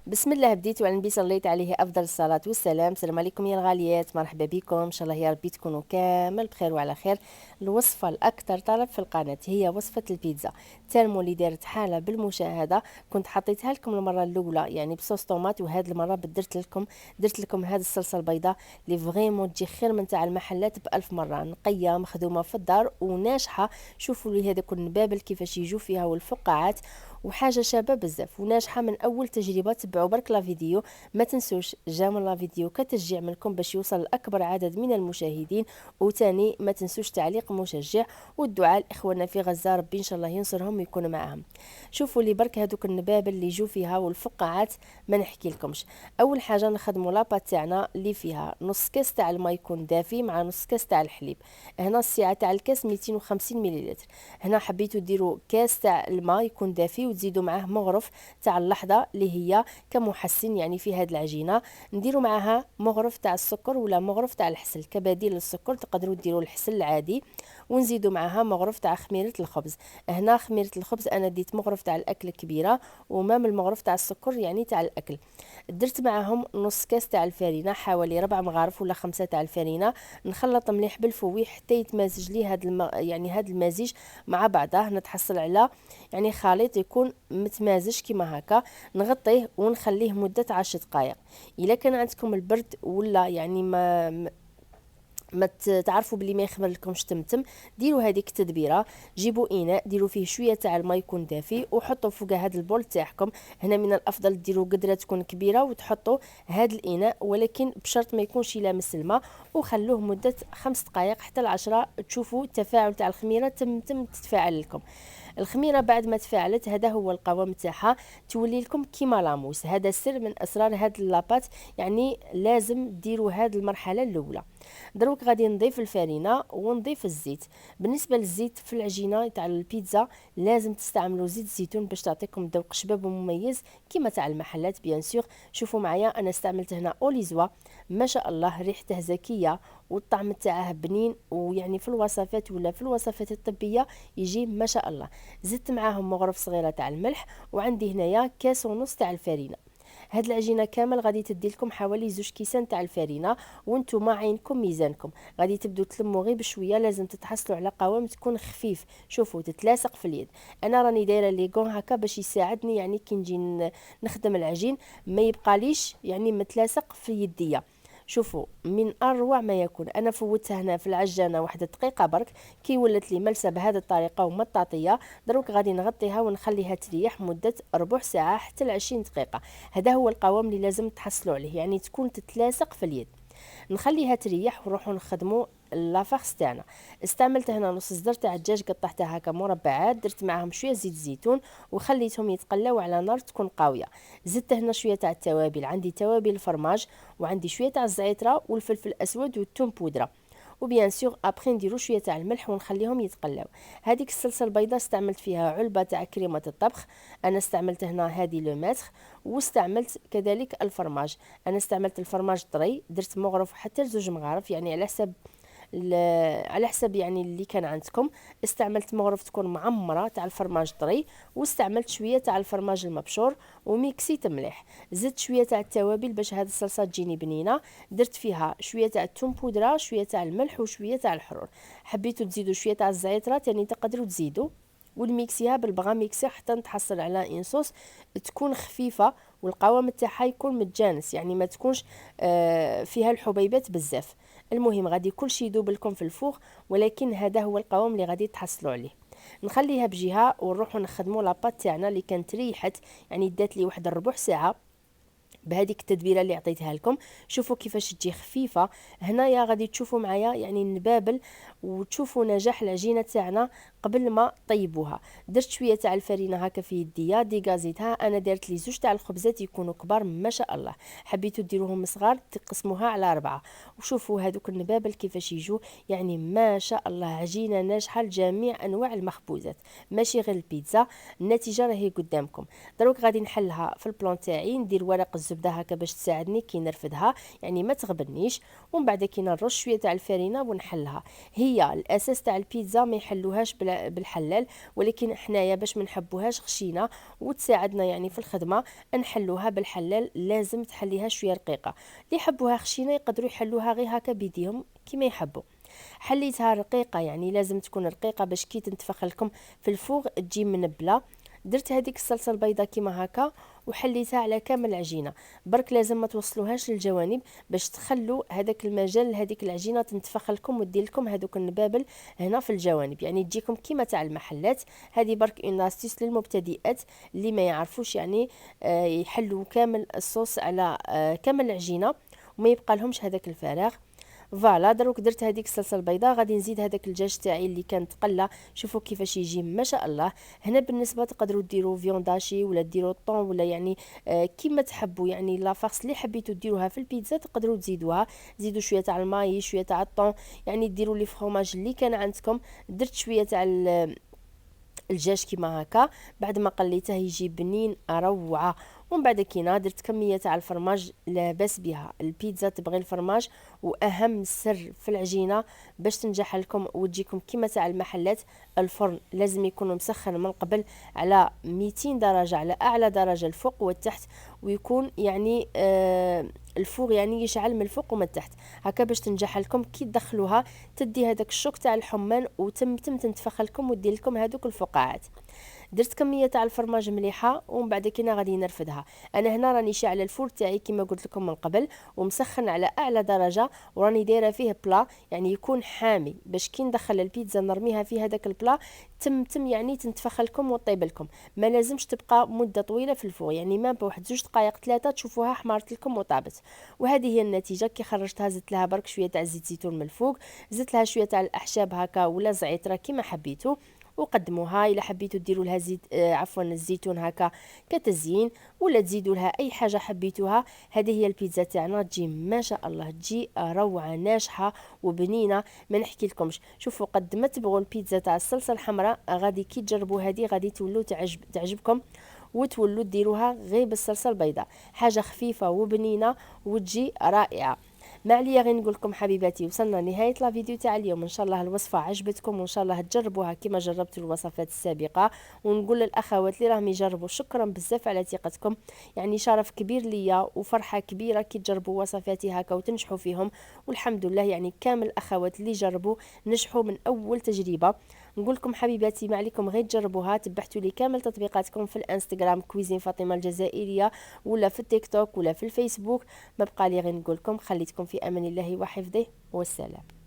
بسم الله بديت وعلى النبي صليت عليه افضل الصلاه والسلام. السلام عليكم يا الغاليات، مرحبا بكم، ان شاء الله يا ربي تكونوا كامل بخير وعلى خير. الوصفه الاكثر طلب في القناه هي وصفه البيتزا تالمو اللي دارت حاله بالمشاهده. كنت حطيتها لكم المره الاولى يعني بصوص طوماط، وهذه المره درت لكم هذه الصلصه البيضاء اللي فريمون تجي خير من تاع المحلات بألف مره، نقيه مخدومه في الدار وناجحه. شوفوا لي هذوك النبابل كيفاش يجوا فيها والفقاعات، وحاجه شابه بزاف وناجحه من اول تجربه. تبعوا برك لا فيديو، ما تنسوش جامل لا فيديو كتشجيع منكم باش يوصل لاكبر عدد من المشاهدين، وتاني ما تنسوش تعليق مشجع والدعاء لاخواننا في غزه، ربي ان شاء الله ينصرهم ويكون معهم. شوفوا لي برك هذوك النبابل اللي جو فيها والفقاعات، ما نحكي لكمش. اول حاجه نخدموا لاباط تاعنا اللي فيها نص كاس تاع الماء يكون دافي مع نص كاس تاع الحليب. هنا السعه تاع الكاس 250 مليلتر. هنا حبيتوا ديروا كاس تاع الماء يكون دافي وتزيدوا معاه مغرف تاع اللحظه اللي هي كمحسن يعني في هذه العجينه. نديروا معاها مغرف تاع السكر ولا مغرف تاع الحسل كبديل للسكر، تقدروا ديروا الحسل العادي. ونزيدوا معاها مغرف تاع خميره الخبز. هنا خميره الخبز انا ديت مغرف تاع الاكل كبيره، ومام المغرف تاع السكر يعني تاع الاكل. درت معاهم نص كاس تاع الفرينه، حوالي 4 مغارف ولا 5 تاع الفرينه. نخلط مليح بالفوي حتى يتمازج لي يعني هذا المزيج مع بعضه. نتحصل على يعني خليط يكون متمازج كيما هكا. نغطيه ونخليه مدة 10 دقائق. الا كان عندكم البرد ولا يعني ما تعرفوا بلي ما يخمر لكمش تمتم، ديروا هذيك التدبيره. جيبوا اناء ديروا فيه شويه تاع الماء يكون دافي وحطوا فوق هذا البول تاعكم. هنا من الافضل ديروا قدره تكون كبيره وتحطوا هذا الاناء، ولكن بشرط ما يكونش يلامس الماء. وخلوه مده 5 دقائق حتى ل10، تشوفوا التفاعل تاع الخميره تم تتفاعل لكم. الخميره بعد ما تفاعلت هذا هو القوام تاعها، تولي لكم كيما لاموس. هذا سر من اسرار هاد لاباط، يعني لازم ديروا هاد المرحله الاولى. دروك غادي نضيف الفرينه ونضيف الزيت. بالنسبه للزيت في العجينه تاع البيتزا لازم تستعملوا زيت الزيتون باش تعطيكم ذوق شباب ومميز كيما تاع المحلات بيان سور. شوفوا معايا انا استعملت هنا اوليزوا، ما شاء الله ريحته زكيه والطعم تاعه بنين، ويعني في الوصفات ولا في الوصفات الطبيه يجي ما شاء الله. زدت معاهم مغرف صغيره تاع الملح، وعندي هنايا كاس ونص تاع الفرينه. هاد العجينه كامل غادي تدي لكم حوالي 2 كيسان تاع الفرينه، وانتم عينكم ميزانكم غادي تبدو تلموا غير بشويه. لازم تتحصلوا على قوام تكون خفيف، شوفوا تتلاصق في اليد. انا راني دايره لي كون هكا باش يساعدني يعني كي نجي نخدم العجين ما يبقاليش يعني متلاصق في يديا. شوفوا من اروع ما يكون. انا فوتها هنا في العجانه 1 دقيقه برك، كي ولات لي ملسه بهذه الطريقه ومطاطيه. دروك غادي نغطيها ونخليها تريح مده ربع ساعه حتى 20 دقيقه. هذا هو القوام اللي لازم تحصلوا عليه، يعني تكون تتلاصق في اليد. نخليها تريح ونروحوا نخدموا لافاخس تاعنا. استعملت هنا نص صدر تاع الدجاج، قطعتها هكا مربعات، درت معاهم شويه زيت الزيتون وخليتهم يتقلاو على نار تكون قويه. زدت هنا شويه تاع التوابل، عندي توابل الفرماج وعندي شويه تاع الزعتره والفلفل الاسود والثوم بودره. وبيان سور ابخي نديرو شويه تاع الملح ونخليهم يتقلاو. هذيك الصلصه البيضاء استعملت فيها علبه تاع كريمه الطبخ، انا استعملت هنا هذه لو ماتر. واستعملت كذلك الفرماج، انا استعملت الفرماج طري، درت مغرف حتى 2 مغارف يعني على حسب يعني اللي كان عندكم. استعملت مغرف تكون معمره تاع الفرماج طري، واستعملت شويه تاع الفرماج المبشور وميكسيت مليح. زدت شويه تاع التوابل باش هذه الصلصه تجيني بنينه. درت فيها شويه تاع الثوم بودره، شويه تاع الملح وشويه تاع الحرور. حبيتوا تزيدوا شويه تاع الزعتره تاني تقدروا تزيدوا، والميكسيها بالبغا ميكسي حتى نتحصل على ان صوص تكون خفيفه والقوام تاعها يكون متجانس، يعني ما تكونش فيها الحبيبات بزاف. المهم غادي كلشي يذوب لكم في الفوغ، ولكن هذا هو القوام اللي غادي تحصلوا عليه. نخليها بجهه ونروحوا نخدموا لاباط تاعنا اللي كانت ريحت يعني دات لي واحد الربع ساعه بهذيك التتبيله اللي عطيتها لكم. شوفوا كيفاش تجي خفيفه. هنايا غادي تشوفوا معايا يعني النبابل وتشوفوا نجاح العجينه تاعنا قبل ما طيبوها. درت شويه تاع الفرينه هكا في يديا ديغازيتها. انا درت لي 2 تاع الخبزات يكونوا كبار ما شاء الله، حبيتوا ديروهم صغار تقسموها على 4. وشوفوا هذوك النبابل كيفاش يجوا، يعني ما شاء الله عجينه ناجحه لجميع انواع المخبوزات ماشي غير البيتزا. النتيجه راهي قدامكم. دروك غادي نحلها في البلان تاعي، ندير ورق الزبده الزبده هكا باش تساعدني كي نرفدها، يعني ما تغبنيش. ومن بعد كي نرش شويه تاع الفرينه ونحلها. هي الاساس تاع البيتزا ما يحلوهاش بالحلال، ولكن حنايا باش ما نحبوهاش خشينه وتساعدنا يعني في الخدمه نحلوها بالحلال. لازم تحليها شويه رقيقه. اللي يحبوها خشينه يقدروا يحلوها غير هكا بيديهم كيما يحبوا. حليتها رقيقه، يعني لازم تكون رقيقه باش كي تنتفخ لكم في الفوغ تجي منبله. درت هذيك الصلصه البيضاء كيما هكا وحليتها على كامل العجينه. برك لازم ما توصلوهاش للجوانب باش تخلوا هذاك المجال لهذيك العجينه تنتفخ لكم ودير لكم هذوك النبابل هنا في الجوانب، يعني تجيكم كيما تاع المحلات. هذه برك اون استيس للمبتدئات اللي ما يعرفوش يعني يحلوا كامل الصوص على كامل العجينه وما يبقى لهمش هذاك الفراغ. فوالا دروك درت هذيك الصلصه البيضاء، غادي نزيد هذاك الدجاج تاعي اللي كان تقلى. شوفوا كيفاش يجي ما شاء الله. هنا بالنسبه تقدروا ديروا فيونداشي ولا ديروا طون ولا يعني كيما تحبوا، يعني لا فارس اللي حبيتوا ديروها في البيتزا تقدروا تزيدوها. زيدوا شويه تاع الماي شويه تاع الطون، يعني ديروا لي فروماج اللي كان عندكم. درت شويه تاع الدجاج كيما هكا. بعد ما قليته يجي بنين روعه. ومن بعد كي درت كميه تاع الفرماج لاباس بها. البيتزا تبغي الفرماج، واهم سر في العجينه باش تنجح لكم وتجيكم كيما تاع المحلات. الفرن لازم يكون مسخن من قبل على 200 درجه، على اعلى درجه الفوق والتحت، ويكون يعني الفوغ يعني يشعل من الفوق ومن التحت هكا باش تنجح لكم. كي تدخلوها تدي هذاك الشوك تاع الحمان وتم تنتفخ لكم ودير لكم هذوك الفقاعات. درت كميه تاع الفرماج مليحه ومن بعد كينا غادي نرفدها. انا هنا راني شاعله الفور تاعي كما قلت لكم من قبل ومسخن على اعلى درجه، وراني دايره فيه بلا يعني يكون حامي باش كي ندخل البيتزا نرميها في هذاك البلا تم يعني تنتفخ لكم وطيب لكم. ما لازمش تبقى مده طويله في الفور، يعني ما بواحد 2 دقائق 3 تشوفوها حمرت لكم وطابت. وهذه هي النتيجه. كي خرجتها زدت لها برك شويه تاع زيت زيتون من الفوق، زدت لها شويه تاع الاعشاب هكا ولا زعتره كيما حبيتو، وقدموها. الا حبيتوا ديروا لها زيت عفوا الزيتون هكا كتزيين، ولا تزيدوا لها اي حاجه حبيتوها. هذه هي البيتزا تاعنا، تجي ما شاء الله، تجي روعه ناجحه وبنينه ما نحكي لكمش. شوفوا قد ما تبغوا البيتزا تاع الصلصه الحمراء غادي كي تجربوا هذه غادي تولوا تعجبكم وتولوا ديروها غير بالصلصه البيضاء. حاجه خفيفه وبنينه وتجي رائعه. ما عليا غير نقول لكم حبيباتي وصلنا لنهايه لا فيديو تاع اليوم. ان شاء الله الوصفه عجبتكم وان شاء الله تجربوها كما جربتوا الوصفات السابقه. ونقول للاخوات اللي راهم يجربوا شكرا بزاف على ثقتكم، يعني شرف كبير ليا وفرحه كبيره كي تجربوا وصفاتي هكا وتنجحوا فيهم. والحمد لله يعني كامل الاخوات اللي جربوا نجحوا من اول تجربه. نقول لكم حبيباتي ما عليكم غير تجربوها. تبعتوا لي كامل تطبيقاتكم في الانستغرام كويزين فاطمه الجزائريه، ولا في التيك توك ولا في الفيسبوك. ما بقى لي غير نقول لكم خليتكم في امان الله وحفظه، والسلام.